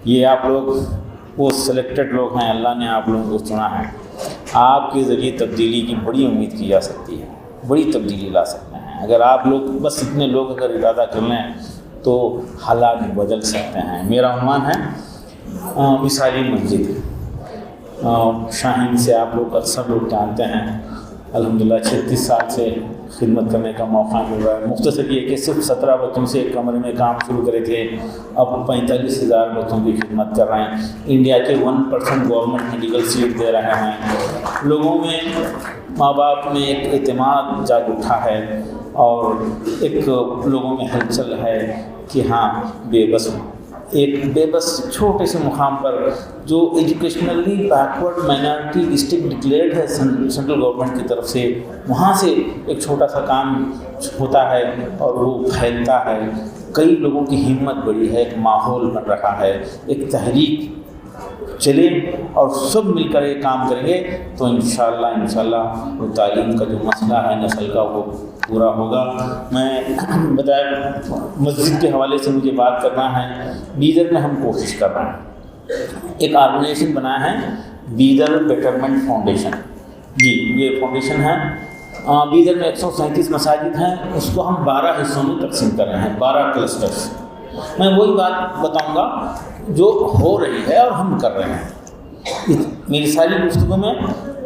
یہ آپ لوگ وہ سلیکٹڈ لوگ ہیں، اللہ نے آپ لوگوں کو چنا ہے، آپ کے ذریعے تبدیلی کی بڑی امید کی جا سکتی ہے، بڑی تبدیلی لا سکتے ہیں۔ اگر آپ لوگ بس اتنے لوگ اگر ارادہ کر لیں تو حالات بدل سکتے ہیں۔ میرا عنوان ہے مثالی مسجد۔ شاہین سے آپ لوگ اکثر لوگ جانتے ہیں، الحمدللہ 36 سال سے خدمت کرنے کا موقع مل رہا ہے۔ مختصر یہ کہ صرف 17 بچوں سے ایک کمرے میں کام شروع کرے تھے، اب 45,000 بچوں کی خدمت کر رہے ہیں۔ انڈیا کے 1% گورنمنٹ میڈیکل سیٹ دے رہے ہیں۔ لوگوں میں، ماں باپ میں ایک اعتماد جاگ اٹھا ہے، اور ایک لوگوں میں ہلچل ہے کہ ہاں بے بس چھوٹے سے مقام پر جو educationally backward minority district declared ہے سینٹرل گورنمنٹ کی طرف سے، وہاں سے ایک چھوٹا سا کام ہوتا ہے اور وہ پھیلتا ہے۔ کئی لوگوں کی ہمت بڑی ہے، ایک ماحول بن رہا ہے، ایک تحریک چلے اور سب مل کر یہ کام کریں گے تو انشاءاللہ وہ تعلیم کا جو مسئلہ ہے نسل کا وہ پورا ہوگا۔ میں بتایا مسجد کے حوالے سے مجھے بات کرنا ہے۔ بیدر میں ہم کوشش کر رہے ہیں، ایک آرگنائزیشن بنا ہے بیدر بیٹرمنٹ فاؤنڈیشن۔ جی یہ فاؤنڈیشن ہے، بیدر میں 137 مساجد ہیں، اس کو ہم 12 حصوں میں تقسیم کر رہے ہیں، 12 کلسٹرز۔ میں وہی بات بتاؤں گا جو ہو رہی ہے اور ہم کر رہے ہیں۔ میری ساری گفتگو میں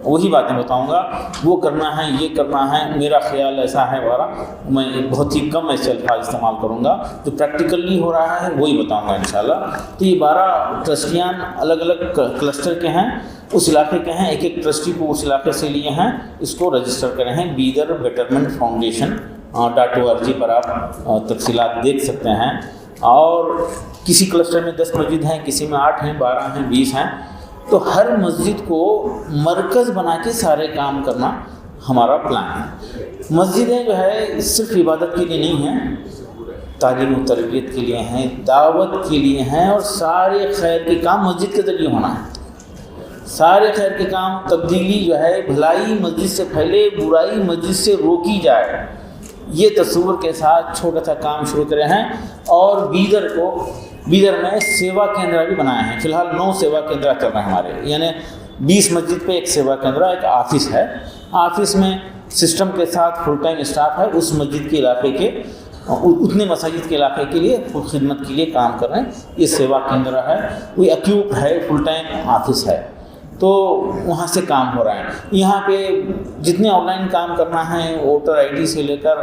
وہی باتیں بتاؤں گا، وہ کرنا ہے، یہ کرنا ہے، میرا خیال ایسا ہے وغیرہ۔ میں بہت ہی کم ایسے الفاظ استعمال کروں گا، جو پریکٹیکلی ہو رہا ہے وہی بتاؤں گا انشاءاللہ۔ تو یہ 12 ٹرسٹیان الگ الگ کلسٹر کے ہیں، اس علاقے کے ہیں، ایک ایک ٹرسٹی کو اس علاقے سے لیے ہیں، اس کو رجسٹر کرے ہیں بیدر بیٹرمنٹ فاؤنڈیشن .org پر آپ تفصیلات دیکھ سکتے ہیں۔ اور کسی کلسٹر میں 10 مسجد ہیں، کسی میں 8 ہیں، 12 ہیں، 20 ہیں، تو ہر مسجد کو مرکز بنا کے سارے کام کرنا ہمارا پلان ہے۔ مسجدیں جو ہے صرف عبادت کے لیے نہیں ہیں، تعلیم و تربیت کے لیے ہیں، دعوت کے لیے ہیں، اور سارے خیر کے کام مسجد کے ذریعے ہونا ہے۔ سارے خیر کے کام، تبدیلی جو ہے، بھلائی مسجد سے پھیلے، برائی مسجد سے روکی جائے، یہ تصور کے ساتھ چھوٹا سا کام شروع کرے ہیں۔ اور بیدر میں سیوا کیندرا بھی بنائے ہیں۔ فی الحال 9 سیوا کیندرا چل رہے ہیں ہمارے، یعنی 20 مسجد پہ ایک سیوا کیندرا، ایک آفس ہے، آفس میں سسٹم کے ساتھ فل ٹائم اسٹاف ہے، اس مسجد کے علاقے کے اتنے مساجد کے علاقے کے لیے خدمت کے لیے کام کر رہے ہیں۔ یہ سیوا کیندرا ہے، کوئی اکیوپ ہے، فل ٹائم آفس ہے، تو وہاں سے کام ہو رہا ہے۔ یہاں پہ جتنے آن لائن کام کرنا ہے، ووٹر آئی ڈی سے لے کر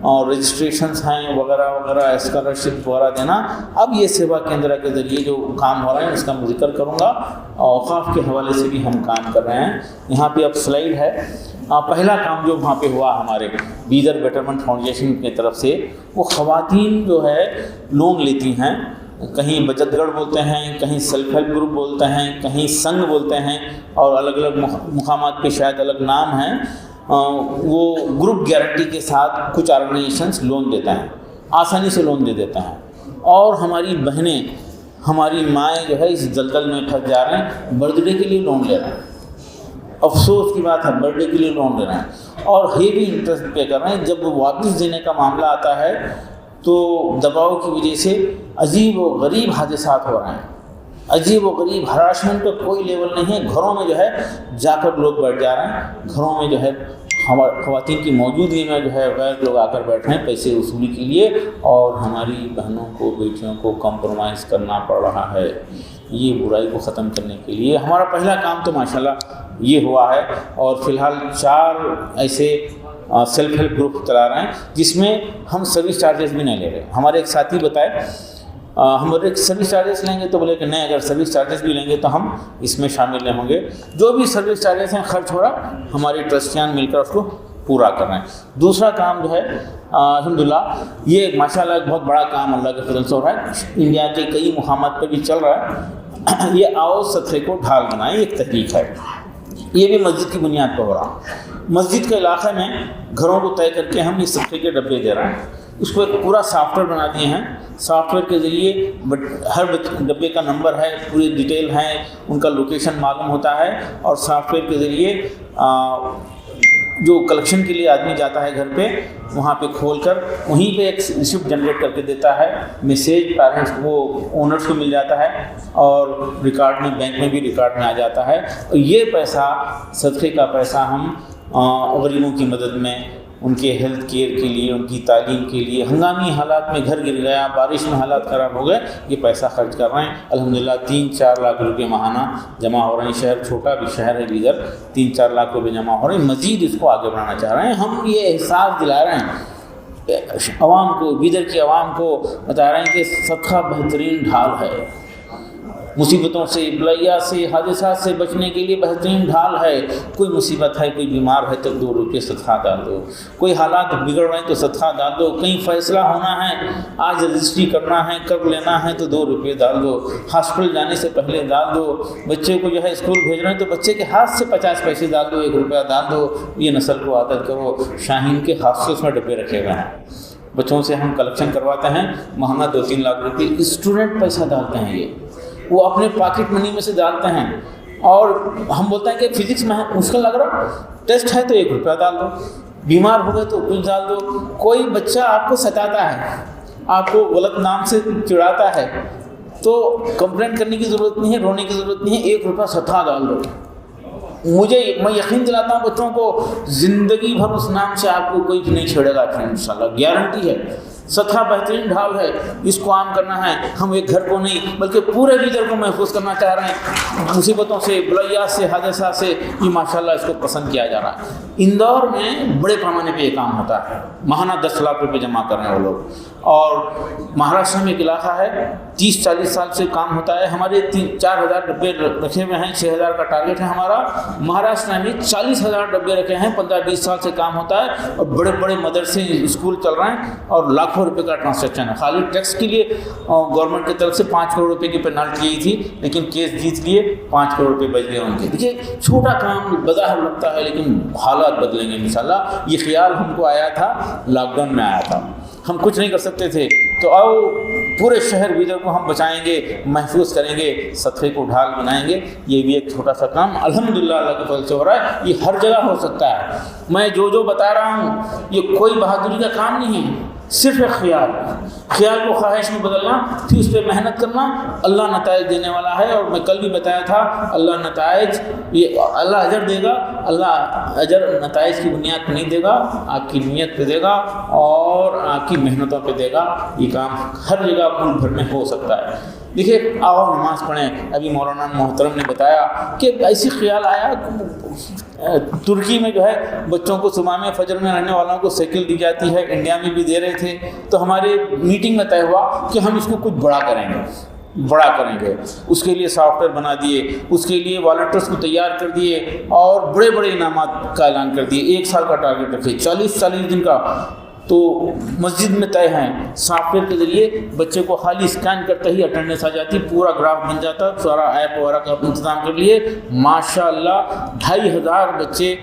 اور رجسٹریشنس ہیں وغیرہ وغیرہ، اسکالرشپ وغیرہ دینا، اب یہ سیوا کیندرا کے ذریعے جو کام ہو رہا ہے اس کا میں ذکر کروں گا۔ اوقاف کے حوالے سے بھی ہم کام کر رہے ہیں۔ یہاں پہ اب سلائیڈ ہے، پہلا کام جو وہاں پہ ہوا ہمارے بیدر بیٹرمنٹ فاؤنڈیشن کی طرف سے، وہ خواتین جو ہے لون لیتی ہیں، کہیں بچت گڑھ بولتے ہیں، کہیں سیلف ہیلپ گروپ بولتے ہیں، کہیں سنگھ بولتے ہیں، اور الگ الگ مقامات پہ شاید الگ نام ہیں۔ وہ گروپ گارنٹی کے ساتھ کچھ آرگنائزیشنس لون دیتا ہیں، آسانی سے لون دے دیتے ہیں، اور ہماری بہنیں، ہماری مائیں جو ہے اس دلدل میں پھنس جا رہے ہیں، برتھ ڈے کے لیے لون لے رہے ہیں۔ افسوس کی بات ہے، برتھ ڈے کے لیے لون لے رہے ہیں اور ہیوی انٹرسٹ پے کر رہے ہیں۔ جب واپس دینے کا معاملہ آتا ہے تو دباؤ کی وجہ سے عجیب و غریب حادثات ہو رہے ہیں، عجیب و غریب، ہراسمنٹ کا کوئی لیول نہیں ہے۔ گھروں میں جو ہے جا کر لوگ بیٹھ جا رہے ہیں، گھروں میں جو ہے خواتین کی موجودگی میں جو ہے غیر لوگ آ کر بیٹھ رہے ہیں پیسے وصولی کے لیے، اور ہماری بہنوں کو، بیٹیوں کو کمپرومائز کرنا پڑ رہا ہے۔ یہ برائی کو ختم کرنے کے لیے ہمارا پہلا کام تو ماشاءاللہ یہ ہوا ہے، اور فی الحال 4 ایسے سیلف ہیلپ گروپ چلا رہے ہیں جس میں ہم سروس چارجز بھی نہیں لے رہے۔ ہمارے ایک ساتھی بتائے ہم ایک سروس چارجز لیں گے، تو بولے کہ نہیں، اگر سروس چارجز بھی لیں گے تو ہم اس میں شامل نہیں ہوں گے۔ جو بھی سروس چارجز ہیں خرچ ہو رہا، ہمارے ٹرسٹیان مل کر اس کو پورا کر رہے ہیں۔ دوسرا کام جو ہے الحمدللہ یہ ماشاءاللہ ایک بہت بڑا کام اللہ کے فضل سے ہو رہا ہے، انڈیا کے کئی مقامات پہ بھی چل رہا ہے۔ یہ آؤ ستھرے کو ڈھال بنائیں، ایک تحریک ہے، یہ بھی مسجد کی بنیاد پر ہو رہا۔ مسجد کے علاقے میں گھروں کو طے کر کے ہم یہ ستھرے کے ڈبے دے رہے ہیں، اس کو ایک پورا سافٹ ویئر بنا دیے ہیں۔ سافٹ ویئر کے ذریعے ہر ڈبے کا نمبر ہے، پوری ڈیٹیل ہے، ان کا لوکیشن معلوم ہوتا ہے، اور سافٹ ویئر کے ذریعے جو کلیکشن کے لیے آدمی جاتا ہے گھر پہ، وہاں پہ کھول کر وہیں پہ ایک ریسیپٹ جنریٹ کر کے دیتا ہے، میسیج پیرنٹس وہ اونرس کو مل جاتا ہے اور ریکارڈ میں بینک میں بھی ریکارڈ میں آ جاتا ہے. یہ پیسہ صدقے کا پیسہ ہم غریبوں کی مدد میں، ان کے ہیلتھ کیئر کے لیے، ان کی تعلیم کے لیے، ہنگامی حالات میں گھر گر گیا، بارش میں حالات خراب ہو گئے، یہ پیسہ خرچ کر رہے ہیں. الحمدللہ 3-4 لاکھ روپے ماہانہ جمع ہو رہے ہیں. شہر چھوٹا بھی شہر ہے بیدر، 3-4 لاکھ روپے جمع ہو رہے ہیں. مزید اس کو آگے بڑھانا چاہ رہے ہیں. ہم یہ احساس دلا رہے ہیں عوام کو، بیدر کی عوام کو بتا رہے ہیں کہ صدقہ بہترین ڈھال ہے. مصیبتوں سے، بلیا سے، حادثات سے بچنے کے لیے بہترین ڈھال ہے. کوئی مصیبت ہے، کوئی بیمار ہے تو 2 روپے صدقہ ڈال دو. کوئی حالات بگڑ رہے ہیں تو صدقہ ڈال دو. کہیں فیصلہ ہونا ہے، آج رجسٹری کرنا ہے، کر لینا ہے تو 2 روپے ڈال دو. ہاسپٹل جانے سے پہلے ڈال دو. بچے کو جو ہے اسکول بھیج رہے ہیں تو بچے کے ہاتھ سے 50 پیسے ڈال دو، 1 روپیہ ڈال دو. یہ نسل کو عادت کرو. شاہین کے ہاسٹلس میں ڈبے رکھے ہوئے ہیں، بچوں سے ہم کلیکشن کرواتے ہیں ماہانہ 2-3 لاکھ روپے. اسٹوڈنٹ پیسہ ڈالتے ہیں، یہ وہ اپنے پاکٹ منی میں سے ڈالتے ہیں. اور ہم بولتے ہیں کہ فزکس میں مشکل لگ رہا، ٹیسٹ ہے تو 1 روپیہ ڈال دو. بیمار ہو گئے تو کچھ ڈال دو. کوئی بچہ آپ کو ستاتا ہے، آپ کو غلط نام سے چڑھاتا ہے تو کمپلین کرنے کی ضرورت نہیں ہے، رونے کی ضرورت نہیں ہے. 1 روپیہ صدقہ ڈال دو. میں یقین دلاتا ہوں بچوں کو، زندگی بھر اس نام سے آپ کو کوئی نہیں چھیڑے گا انشاءاللہ، گارنٹی ہے. صدقہ بہترین ڈھال ہے، اس کو عام کرنا ہے. ہم ایک گھر کو نہیں بلکہ پورے بیدر کو محفوظ کرنا چاہ رہے ہیں مصیبتوں سے، بلیات سے، حادثات سے. یہ ماشاءاللہ اس کو پسند کیا جا رہا ہے. اندور میں بڑے پیمانے پہ یہ کام ہوتا ہے. ماہانہ 10 لاکھ روپے جمع کر رہے ہیں وہ لوگ. اور مہاراشٹر میں ایک علاقہ ہے 30-40 سال سے کام ہوتا ہے. ہمارے 4,000 ڈبے رکھے ہوئے ہیں، 6,000 کا ٹارگیٹ ہے ہمارا. مہاراشٹر میں 40,000 ڈبے رکھے ہیں، 15-20 سال سے کام ہوتا ہے. اور بڑے بڑے مدرسے، اسکول چل رہے ہیں اور لاکھوں روپے کا ٹرانزیکشن ہے. خالی ٹیکس کے لیے گورنمنٹ کی طرف سے 5 کروڑ روپے کی پینالٹی یہی تھی، لیکن کیس جیت لیے 5 کروڑ روپے بچ گئے ان کے. دیکھیے چھوٹا کام بظاہر لگتا ہے لیکن حالات بدلیں گے انشاءاللہ. یہ خیال ہم کو آیا تھا، لاک ڈاؤن میں آیا تھا. ہم کچھ نہیں کر سکتے تھے تو آؤ پورے شہر بیدر کو ہم بچائیں گے، محفوظ کریں گے، صدقے کو ڈھال بنائیں گے. یہ بھی ایک چھوٹا سا کام الحمدللہ اللہ کے فضل سے ہو رہا ہے. یہ ہر جگہ ہو سکتا ہے. میں جو بتا رہا ہوں یہ کوئی بہادری کا کام نہیں ہے، صرف ایک خیال کو خواہش میں بدلنا، پھر اس پہ محنت کرنا. اللہ نتائج دینے والا ہے. اور میں کل بھی بتایا تھا، اللہ نتائج، یہ اللہ اجر دے گا. اللہ اجر نتائج کی بنیاد پہ نہیں دے گا، آپ کی نیت پہ دے گا اور آپ کی محنتوں پہ دے گا. یہ کام ہر جگہ ملک بھر میں ہو سکتا ہے. دیکھیے آؤ نماز پڑھیں. ابھی مولانا محترم نے بتایا کہ ایسی خیال آیا، ترکی میں جو ہے بچوں کو صبح میں فجر میں رہنے والوں کو سائیکل دی جاتی ہے، انڈیا میں بھی دے رہے تھے. تو ہمارے میٹنگ میں طے ہوا کہ ہم اس کو کچھ بڑا کریں گے. اس کے لیے سافٹ ویئر بنا دیے، اس کے لیے والنٹیئرس کو تیار کر دیے اور بڑے بڑے انعامات کا اعلان کر دیے. 1 سال کا ٹارگیٹ رکھے، 40 دن کا. تو مسجد میں طے ہیں، سافٹ ویئر کے ذریعے بچے کو خالی اسکین کرتے ہی اٹینڈنس آ جاتی، پورا گراف بن جاتا. سارا ایپ وغیرہ کا انتظام کر لیے. ماشاءاللہ 2,500 بچے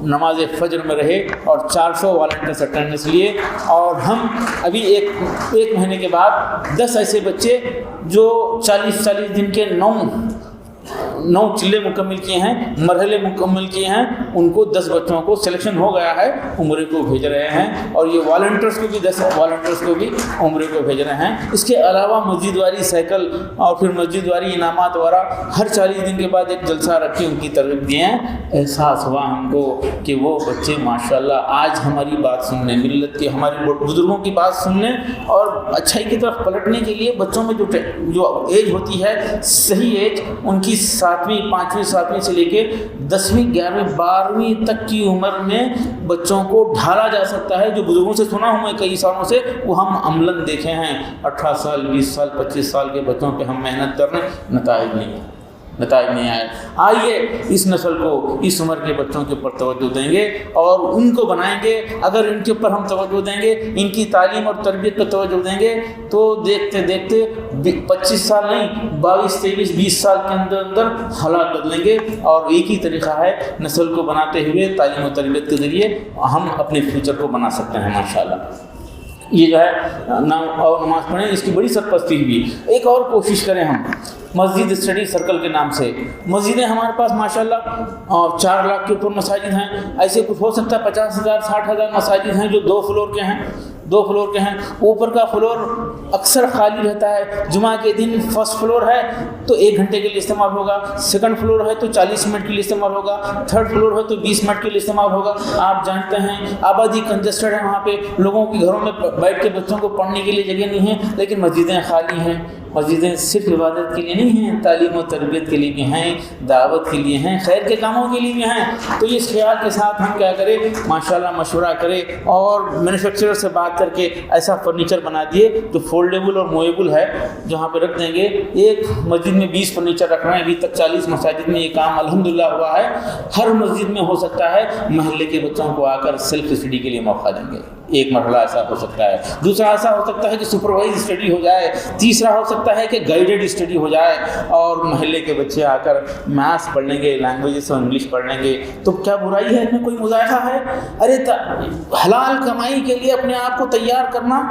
نماز فجر میں رہے اور 400 والنٹیئرس اٹینڈنس لیے. اور ہم ابھی ایک مہینے کے بعد 10 ایسے بچے جو 40 دن کے 9 چلے مکمل کیے ہیں، مرحلے مکمل کیے ہیں، ان کو 10 بچوں کو سلیکشن ہو گیا ہے، عمرے کو بھیج رہے ہیں. اور یہ والنٹیئرس کو بھی 10 والنٹیئرس کو بھی عمرے کو بھیج رہے ہیں. اس کے علاوہ مسجد واری سائیکل اور پھر مسجد واری انعامات وغیرہ ہر 40 دن کے بعد ایک جلسہ رکھ کے ان کی ترغیب دیے ہیں. احساس ہوا ہم کو کہ وہ بچے ماشاءاللہ آج ہماری بات سننے، ملت کے ہمارے بزرگوں کی بات سننے اور اچھائی کی طرف پلٹنے کے لیے بچوں میں جو ایج ہوتی ہے، صحیح ایج ان کی 7ویں 5ویں 7ویں سے لے کے 10ویں 11ویں 12ویں تک کی عمر میں بچوں کو ڈھالا جا سکتا ہے. جو بزرگوں سے سنا ہوں میں کئی سالوں سے، وہ ہم عملاً دیکھے ہیں. 18 سال 20 سال 25 سال کے بچوں پہ ہم محنت کر رہے ہیں، نتائج نہیں آئے. آئیے اس نسل کو، اس عمر کے بچوں کے اوپر توجہ دیں گے اور ان کو بنائیں گے. اگر ان کے اوپر ہم توجہ دیں گے، ان کی تعلیم اور تربیت پر توجہ دیں گے تو دیکھتے دیکھتے 25 سال نہیں 22 23 20 سال کے اندر حالات بدلیں گے. اور ایک ہی طریقہ ہے، نسل کو بناتے ہوئے تعلیم و تربیت کے ذریعے ہم اپنے فیوچر کو بنا سکتے ہیں ماشاءاللہ. یہ جو ہے نام اور نماز پڑھیں، اس کی بڑی سرپرستی بھی۔ ایک اور کوشش کریں ہم، مسجد اسٹڈی سرکل کے نام سے مسجدیں ہمارے پاس ماشاءاللہ 4 لاکھ کے اوپر مساجد ہیں، ایسے کچھ ہو سکتا ہے 50,000 60,000 مساجد ہیں جو 2 فلور کے ہیں، 2 فلور کے ہیں۔ اوپر کا فلور اکثر خالی رہتا ہے، جمعہ کے دن فرسٹ فلور ہے تو 1 گھنٹے کے لیے استعمال ہوگا، سیکنڈ فلور ہے تو 40 منٹ کے لیے استعمال ہوگا، تھرڈ فلور ہے تو 20 منٹ کے لیے استعمال ہوگا۔ آپ جانتے ہیں آبادی کنجسٹڈ ہے، وہاں پہ لوگوں کے گھروں میں بیٹھ کے بچوں کو پڑھنے کے لیے جگہ نہیں ہے، لیکن مسجدیں خالی ہیں۔ مسجدیں صرف عبادت کے لیے نہیں ہیں، تعلیم و تربیت کے لیے بھی ہیں، دعوت کے لیے ہیں، خیر کے کاموں کے لیے بھی ہیں۔ تو اس خیال کے ساتھ ہم کیا کریں، ماشاءاللہ مشورہ کریں اور مینوفیکچرر سے بات کر کے ایسا فرنیچر بنا دیے جو فولڈیبل اور موویبل ہے، جہاں پہ رکھ دیں گے۔ ایک مسجد میں 20 فرنیچر رکھ رہے ہیں، ابھی تک 40 مساجد میں یہ کام الحمدللہ ہوا ہے۔ ہر مسجد میں ہو سکتا ہے محلے کے بچوں کو آ کر سیلف اسٹڈی کے لیے موقع دیں گے۔ ایک مرحلہ ایسا ہو سکتا ہے، دوسرا ایسا ہو سکتا ہے کہ سپروائز اسٹڈی ہو جائے، تیسرا ہو سکتا ہے کہ گائیڈڈ اسٹڈی ہو جائے اور محلے کے بچے آ کر میتھس پڑھ لیں گے، لینگویجز اور انگلش پڑھ لیں گے۔ تو کیا برائی ہے، اس میں کوئی مذائقہ ہے؟ ارے حلال کمائی کے لیے اپنے آپ کو تیار کرنا،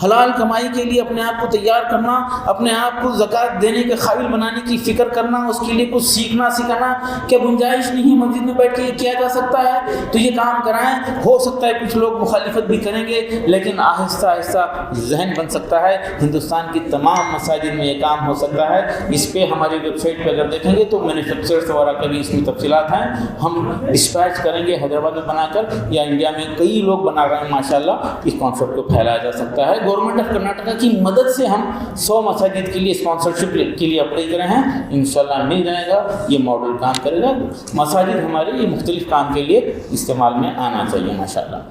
حلال کمائی کے لیے اپنے آپ کو تیار کرنا، اپنے آپ کو زکوٰۃ دینے کے قابل بنانے کی فکر کرنا، اس کے لیے کچھ سیکھنا سکھانا، کیا گنجائش نہیں ہے مسجد میں بیٹھ کے یہ کیا جا سکتا ہے؟ تو یہ کام کرائیں۔ ہو سکتا ہے کچھ لوگ مخالفت بھی کریں گے، لیکن آہستہ آہستہ ذہن بن سکتا ہے۔ ہندوستان کی تمام مساجد میں یہ کام ہو سکتا ہے۔ اس پہ ہماری ویب سائٹ پہ اگر دیکھیں گے تو مینوفیکچررز وغیرہ کا بھی اس میں تفصیلات ہیں، ہم ڈسپیچ کریں گے حیدرآباد میں بنا کر، یا انڈیا میں کئی لوگ بنا رہے ہیں ماشاءاللہ۔ اس کانسیپٹ کو پھیلایا جا سکتا ہے۔ گورنمنٹ آف کرناٹکا کی مدد سے ہم 100 مساجد کے لیے اسپانسرشپ کے لیے اپلائی کرے ہیں، انشاءاللہ مل جائے گا۔ یہ ماڈل کام کرے گا۔ مساجد ہمارے یہ مختلف کام کے لیے استعمال میں آنا چاہیے ماشاءاللہ۔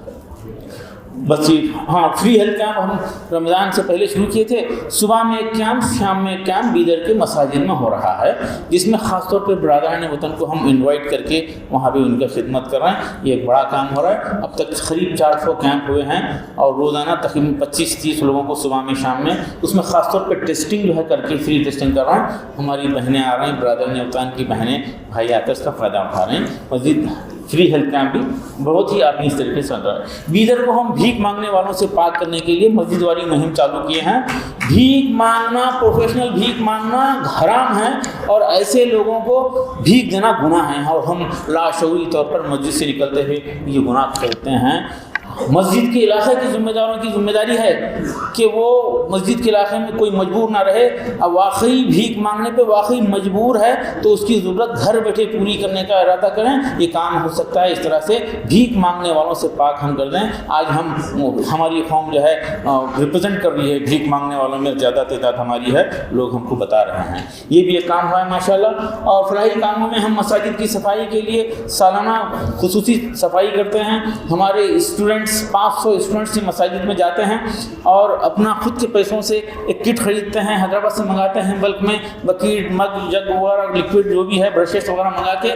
بس ہاں، فری ہیلتھ کیمپ ہم رمضان سے پہلے شروع کیے تھے۔ صبح میں ایک کیمپ، شام میں ایک کیمپ بیدر کے مساجد میں ہو رہا ہے، جس میں خاص طور پہ برادران وطن کو ہم انوائٹ کر کے وہاں پہ ان کا خدمت کر رہے ہیں۔ یہ ایک بڑا کام ہو رہا ہے۔ اب تک قریب 400 کیمپ ہوئے ہیں اور روزانہ تقریباً 25-30 لوگوں کو صبح میں شام میں، اس میں خاص طور پہ ٹیسٹنگ جو ہے کر کے فری ٹیسٹنگ کر رہے ہیں۔ ہماری بہنیں آ رہی ہیں، برادران وطن کی بہنیں بھائی آ کر اس کا فائدہ اٹھا رہے ہیں۔ مزید فری ہیلتھ کیمپ بھی بہت ہی آدمی اس طریقے سے چل رہا ہے۔ بیدر کو ہم بھیک مانگنے والوں سے پاک کرنے کے لیے مسجد والی مہم چالو کیے ہیں۔ بھیک مانگنا، پروفیشنل بھیک مانگنا حرام ہے اور ایسے لوگوں کو بھیک دینا گناہ ہے، اور ہم لاشعوری طور پر مسجد سے نکلتے ہوئے یہ گناہ کرتے ہیں۔ مسجد کے علاقے کے ذمہ داروں کی ذمہ داری ہے کہ وہ مسجد کے علاقے میں کوئی مجبور نہ رہے۔ اب واقعی بھیک مانگنے پہ واقعی مجبور ہے تو اس کی ضرورت گھر بیٹھے پوری کرنے کا ارادہ کریں۔ یہ کام ہو سکتا ہے اس طرح سے، بھیک مانگنے والوں سے پاک ہم کر دیں۔ آج ہماری قوم جو ہے ریپرزینٹ کر رہی ہے، بھیک مانگنے والوں میں زیادہ تعداد ہماری ہے، لوگ ہم کو بتا رہے ہیں۔ یہ بھی ایک کام ہوا ہے ماشاءاللہ۔ اور فلاحی کاموں میں ہم مساجد کی صفائی کے لیے سالانہ خصوصی صفائی کرتے ہیں۔ ہمارے اسٹوڈنٹ 500 اسٹوڈنٹس مساجد میں جاتے ہیں اور اپنا خود کے پیسوں سے ایک کٹ خریدتے ہیں، حیدرآباد سے منگاتے ہیں بلک میں، بکیٹ، مگ، جگ وغیرہ، لکوڈ جو بھی ہے، برشز وغیرہ منگا کے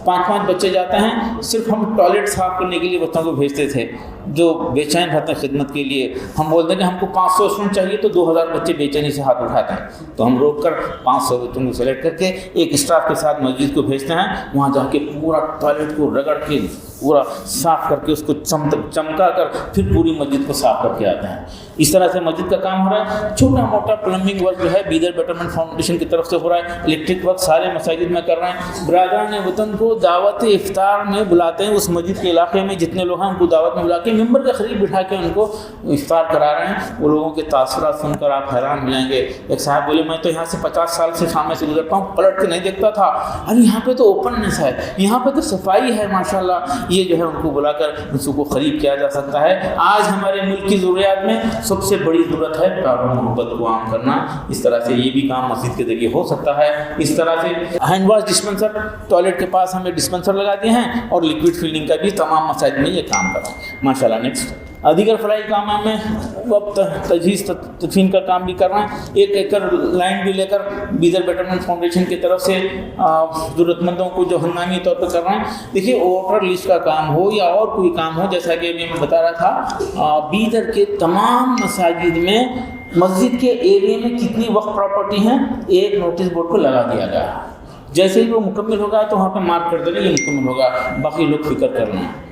5-5 بچے جاتے ہیں۔ صرف ہم ٹوائلٹ صاف کرنے کے لیے بچوں کو بھیجتے تھے جو بے چین رہتے ہیں خدمت کے لیے۔ ہم بولتے ہیں کہ ہم کو 500 اسٹوڈنٹ چاہیے تو 2000 بچے بے چینی سے ہاتھ اٹھاتے ہیں، تو ہم روک کر 500 بچوں کو سلیکٹ کر کے ایک اسٹاف کے ساتھ مسجد کو بھیجتے ہیں۔ وہاں جا کے پورا ٹوائلٹ کو رگڑ کے پورا صاف کر کے اس کو چمکا کر پھر پوری مسجد کو صاف کر کے آتے ہیں۔ اس طرح سے مسجد کا کام ہو رہا ہے۔ چھوٹا موٹا پلمبنگ ورک جو ہے بیدر بیٹرمنٹ فاؤنڈیشن کی طرف سے ہو رہا ہے۔ الیکٹرک ورک سارے مساجد میں کر رہے ہیں۔ برادران وطن کو دعوت افطار میں بلاتے ہیں، اس مسجد کے علاقے میں جتنے لوگ ہیں ان کو دعوت میں بلا کے ممبر کے قریب بٹھا کے ان کو افطار کرا رہے ہیں۔ وہ لوگوں کے تاثرات سن کر آپ حیران ہو جائیں گے۔ ایک صاحب بولے میں تو یہاں سے 50 سال سے سامنے سے گزرتا ہوں، پلٹ کے نہیں دیکھتا تھا، ارے یہاں پہ تو اوپننس ہے، یہاں پہ تو صفائی ہے ماشاءاللہ۔ یہ جو ہے ان کو بلا کر ان کو قریب کیا جا سکتا ہے۔ آج ہمارے ملک کی ضروریات میں سب سے بڑی ضرورت ہے پیار و محبت کو عام کرنا۔ اس طرح سے یہ بھی کام مسجد کے ذریعے ہو سکتا ہے۔ اس طرح سے ہینڈ واش ڈسپنسر ٹوائلٹ کے پاس ہمیں ڈسپنسر لگا دیے ہیں اور لیکوڈ فلنگ کا بھی تمام مساجد میں یہ کام کر رہا ہے ماشاءاللہ۔ نیکسٹ دیگر فلاحی کاموں میں وقت تجہیز تدفین کا کام بھی کر رہے ہیں۔ 1 ایکڑ لینڈ بھی لے کر بیدر بیٹرمنٹ فاؤنڈیشن کی طرف سے ضرورت مندوں کو جو ہنگامی طور پر کر رہے ہیں۔ دیکھیے ووٹر لسٹ کا کام ہو یا اور کوئی کام ہو، جیسا کہ میں بتا رہا تھا، بیدر کے تمام مساجد میں مسجد کے ایریے میں کتنی وقف پراپرٹی ہیں ایک نوٹس بورڈ کو لگا دیا گیا ہے۔ جیسے ہی وہ مکمل ہوگا تو وہاں پہ مارک کر دینا یہ مکمل ہوگا، باقی لوگ فکر کر رہے ہیں۔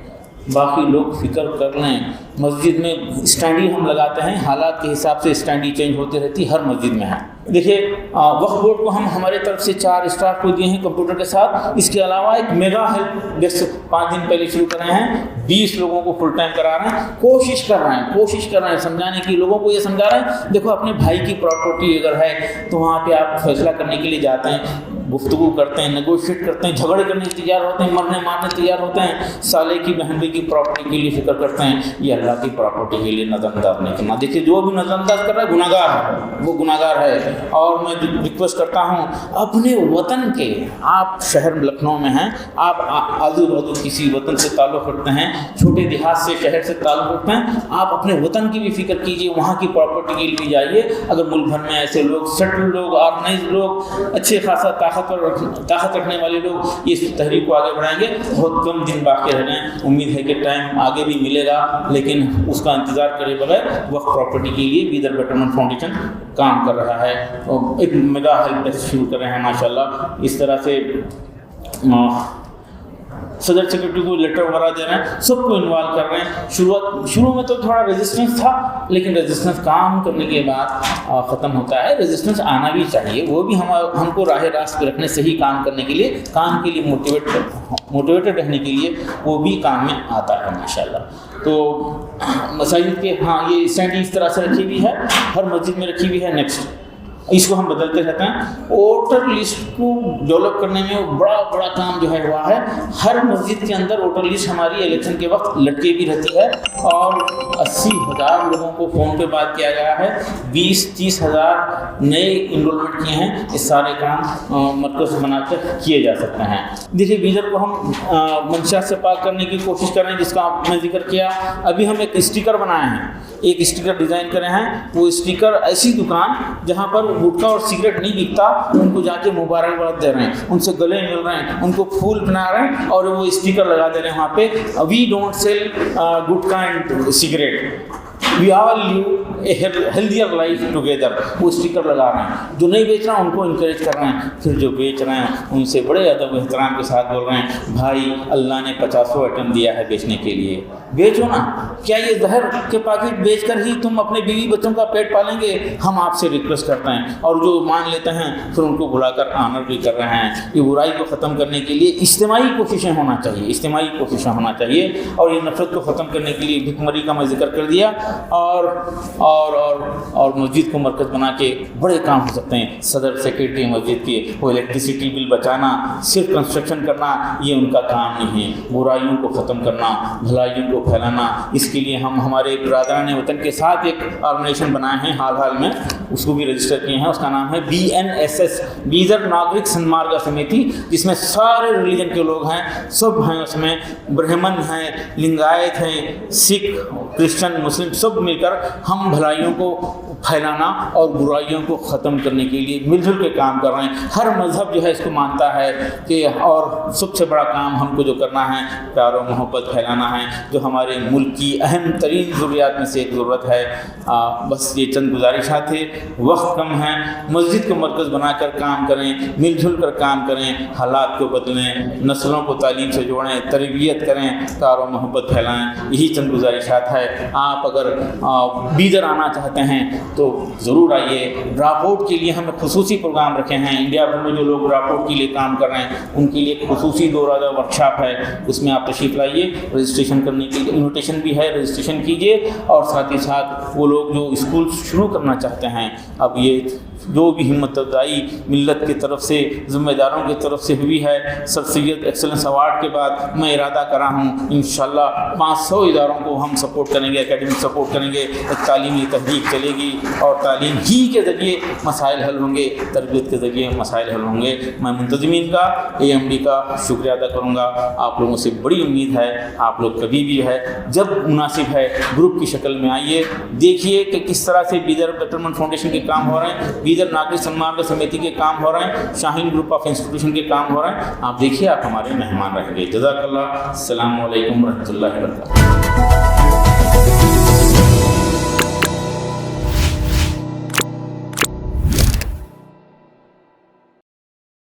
باقی لوگ فکر کر لیں. مسجد میں اسٹینڈی ہم لگاتے ہیں, حالات کے حساب سے اسٹینڈی چینج ہوتی رہتی, ہر مسجد میں ہے. دیکھیے وقف بورڈ کو ہم ہمارے طرف سے 4 اسٹاف کو دیے ہیں کمپیوٹر کے ساتھ. اس کے علاوہ ایک میگا ہیلپ ڈیسک 5 دن پہلے شروع کر رہے ہیں, 20 لوگوں کو فل ٹائم کرا رہے ہیں. کوشش کر رہے ہیں سمجھانے کی, لوگوں کو یہ سمجھا رہے ہیں دیکھو اپنے بھائی کی پراپرٹی اگر ہے تو وہاں پہ آپ فیصلہ کرنے کے لیے جاتے ہیں, گفتگو کرتے ہیں, نیگوشیٹ کرتے ہیں, جھگڑے کرنے کے تیار ہوتے ہیں, مرنے مارنے تیار ہوتے ہیں, سالے کی بہن کی پراپرٹی کے لیے فکر کرتے ہیں. یہ اللہ کی پراپرٹی کے لیے نظر انداز نہیں کرنا. دیکھیے جو بھی نظر انداز کر رہا ہے گناہگار ہے, وہ گناہگار ہے. اور میں ریکویسٹ کرتا ہوں اپنے وطن کے, آپ شہر لکھنؤ میں ہیں, آپ آزو بازو کسی وطن سے تعلق رکھتے ہیں, چھوٹے دیہات سے شہر سے تعلق رکھتے ہیں, آپ اپنے وطن کی بھی فکر کیجیے, وہاں کی پراپرٹی کے لیے بھی جائیے. اگر ملک بھر میں ایسے لوگ, سیٹل لوگ, آرگنائز لوگ, اچھے خاصا طاقت رکھنے والے لوگ اس تحریک کو آگے بڑھائیں گے. بہت کم دن باقی رہ گئے, امید ہے کہ ٹائم آگے بھی ملے گا, لیکن اس کا انتظار کرے بغیر وقف پراپرٹی کے لیے بیدر بیٹرمنٹ فاؤنڈیشن کام کر رہا ہے. ایک میگا ہیلپ ڈیسک شروع کر رہے ہیں ماشاءاللہ. اس طرح سے صدر سیکرٹری کو لیٹر وغیرہ دے رہے ہیں, سب کو انوالو کر رہے ہیں. شروع میں تو تھوڑا ریزسٹنس تھا, لیکن ریزسٹنس کام کرنے کے بعد ختم ہوتا ہے. ریزسٹنس آنا بھی چاہیے, وہ بھی ہم کو راہ راست پہ رکھنے, صحیح کام کرنے کے لیے, کام کے لیے موٹیویٹڈ رہنے کے لیے وہ بھی کام میں آتا ہے ماشاءاللہ. تو مساجد کے یہ اسٹینڈ اس طرح سے رکھی ہوئی ہے, ہر مسجد میں رکھی ہوئی ہے. نیکسٹ اس کو ہم بدلتے رہتے ہیں. ووٹر لسٹ کو ڈیولپ کرنے میں بڑا کام جو ہے ہوا ہے. ہر مسجد کے اندر ووٹر لسٹ ہماری الیکشن کے وقت لٹکی بھی رہتی ہے, اور 80,000 لوگوں کو فون پہ بات کیا گیا ہے, 20-30 ہزار نئے انرولمنٹ کیے ہیں. یہ سارے کام مرکز بنا کر کیے جا سکتے ہیں. دیکھیے بیدر کو ہم منشیات سے پاک کرنے کی کوشش کر رہے ہیں, جس کا میں ذکر کیا. ابھی ہم ایک اسٹیکر بنائے ہیں, ایک اسٹیکر ڈیزائن کرے ہیں. وہ اسٹیکر ایسی دکان جہاں پر گٹکا اور سگریٹ نہیں بکتا, ان کو جا کے مبارکباد دے رہے ہیں, ان سے گلے مل رہے ہیں, ان کو پھول پہنا رہے ہیں, اور وہ اسٹیکر لگا دے رہے ہیں وہاں پہ, we don't sell gutka and cigarette, we all live a healthier life together. وہ اسٹیکر لگا رہے ہیں. جو نہیں بیچ رہے ہیں ان کو انکریج کر رہے ہیں, پھر جو بیچ رہے ہیں ان سے بڑے ادب و احترام کے ساتھ بول رہے ہیں بھائی اللہ نے 50 آئٹم دیا ہے بیچنے کے لیے, بیچو نا. کیا یہ زہر کے پاکٹ بیچ کر ہی تم اپنے بیوی بچوں کا پیٹ پالیں گے؟ ہم آپ سے ریکویسٹ کرتے ہیں. اور جو مان لیتے ہیں پھر ان کو بلا کر آنر بھی کر رہے ہیں. یہ برائی کو ختم کرنے کے لیے اجتماعی کوششیں ہونا چاہیے, اور یہ نفرت کو ختم کرنے کے لیے بھکمری کا میں ذکر کر دیا. اور مسجد کو مرکز بنا کے بڑے کام ہو سکتے ہیں. صدر سیکرٹری مسجد کے, وہ الیکٹریسٹی بل بچانا, صرف کنسٹرکشن کرنا, یہ ان کا کام نہیں ہے. برائیوں کو ختم کرنا, بھلائیوں کو پھیلانا. اس کے لیے ہم ہمارے برادران وطن کے ساتھ ایک آرگنائزیشن بنائے ہیں حال میں, اس کو بھی رجسٹر کیے ہیں. اس کا نام ہے BNSS, بیدر ناگرک سنمارگ سمیتی, جس میں سارے ریلیجن کے لوگ ہیں, سب ہیں اس میں. برہمن ہیں, لنگایت ہیں, سکھ, کرسچن, مسلم, سب مل کر ہم بھلائیوں کو پھیلانا اور برائیوں کو ختم کرنے کے لیے مل جل کے کام کر رہے ہیں. ہر مذہب جو ہے اس کو مانتا ہے کہ, اور سب سے بڑا کام ہم کو جو کرنا ہے پیار و محبت پھیلانا ہے, جو ہمارے ملک کی اہم ترین ضروریات میں سے ایک ضرورت ہے. بس یہ چند گزارشات تھے, وقت کم ہے. مسجد کو مرکز بنا کر کام کریں, مل جل کر کام کریں, حالات کو بدلیں, نسلوں کو تعلیم سے جوڑیں, تربیت کریں, پیار و محبت پھیلائیں. یہی چند گزارشات ہے. آپ اگر بیدر آنا چاہتے ہیں تو ضرور آئیے. ڈراپ آؤٹ کے لیے ہم خصوصی پروگرام رکھے ہیں. انڈیا بھر میں جو لوگ ڈراپ آؤٹ کے لیے کام کر رہے ہیں ان کے لیے خصوصی 2 روزہ ورکشاپ ہے, اس میں آپ تشریف لائیے. رجسٹریشن کرنے کے لیے انویٹیشن بھی ہے, رجسٹریشن کیجیے. اور ساتھ ہی ساتھ وہ لوگ جو اسکول شروع کرنا چاہتے ہیں, اب یہ جو بھی ہمت افزائی ملت کی طرف سے, ذمہ داروں کی طرف سے ہوئی ہے, سر سید ایکسلنس ایوارڈ کے بعد میں ارادہ کرا ہوں انشاءاللہ 500 اداروں کو ہم سپورٹ کریں گے, اکیڈمک سپورٹ کریں گے. ایک تعلیمی تحریک چلے گی, اور تعلیم ہی کے ذریعے مسائل حل ہوں گے, تربیت کے ذریعے مسائل حل ہوں گے. میں منتظمین کا, AMD کا شکریہ ادا کروں گا. آپ لوگوں سے بڑی امید ہے, آپ لوگ کبھی بھی ہے جب مناسب ہے گروپ کی شکل میں آئیے, دیکھیے کہ کس طرح سے بیدر بیٹرمنٹ فاؤنڈیشن کے کام ہو رہے ہیں, بیدر ناگرک سنمارگ سمیتی کے کام ہو رہے ہیں, شاہین گروپ آف انسٹیٹیوشن کے کام ہو رہے ہیں. آپ دیکھیے, آپ ہمارے مہمان رہیں گے. جزاک اللہ. السلام علیکم ورحمۃ اللہ وبرکاتہ.